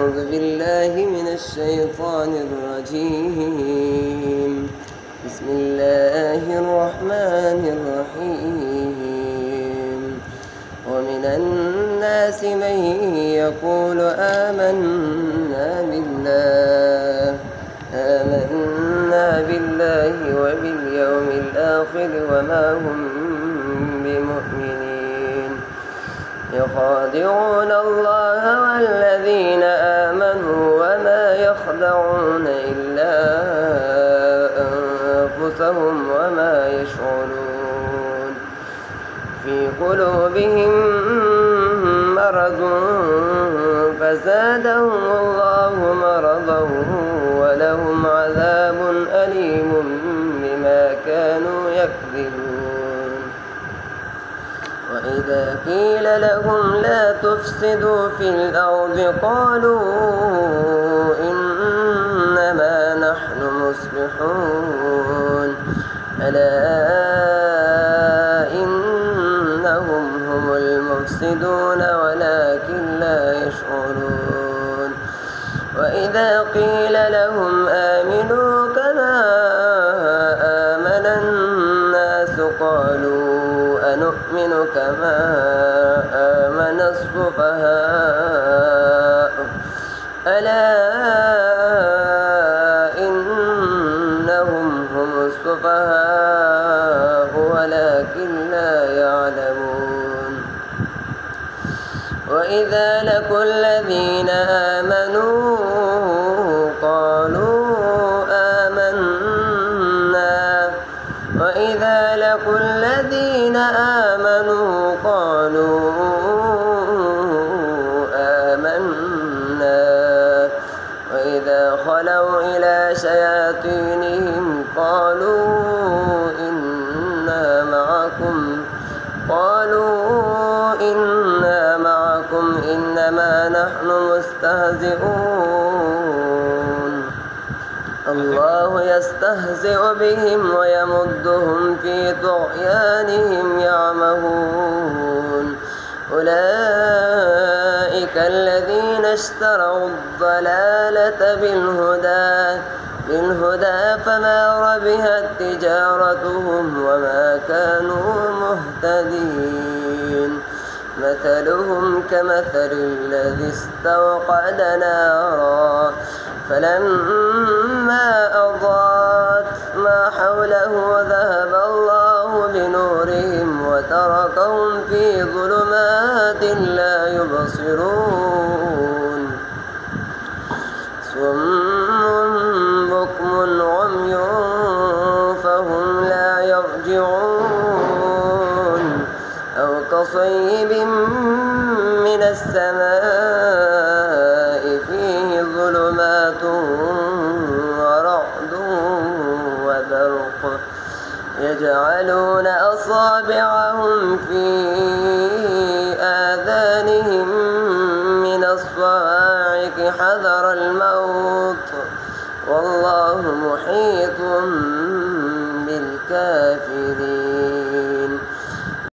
أعوذ بالله من الشيطان الرجيم. بسم الله الرحمن الرحيم. ومن الناس من يقول آمنا بالله وباليوم الآخر وما هم بمؤمنين يخادعون الله والذين آمنوا وما يخدعون إلا أنفسهم وما يشعرون. في قلوبهم مرض فزادهم الله مرضا ولهم عذاب أليم بما كانوا يكذبون. وإذا قيل لهم لا تفسدوا في الأرض قالوا إنما نحن مصلحون ألا إنهم هم المفسدون ولكن لا يشعرون. وإذا قيل لهم آمنوا كما آمن الناس قالوا أنؤمن كما آمن السفهاء ألا إنهم هم السفهاء ولكن لا يعلمون. وإذا لقوا الذين آمنوا قالوا آمنا وإذا لقوا الذين آمنوا قالوا آمنا وإذا خلوا إلى شياطينهم قالوا إنا معكم إنما نحن مستهزئون. الله يستهزئ بهم ويمدهم في طغيانهم يعمهون. أولئك الذين اشتروا الضلالة بالهدى فما ربحت تجارتهم وما كانوا مهتدين. مثلهم كمثل الذي استوقد نارا فلما أضاءت ما حوله ذهب الله بنورهم وتركهم في ظلمات لا يبصرون. صم بكم عمي فهم لا يرجعون. أو كصيب من السماء فيه ظلمات ورعد وبرق يجعلون أصابعهم في آذانهم من الصواعق حذر الموت والله محيط بالكافرين.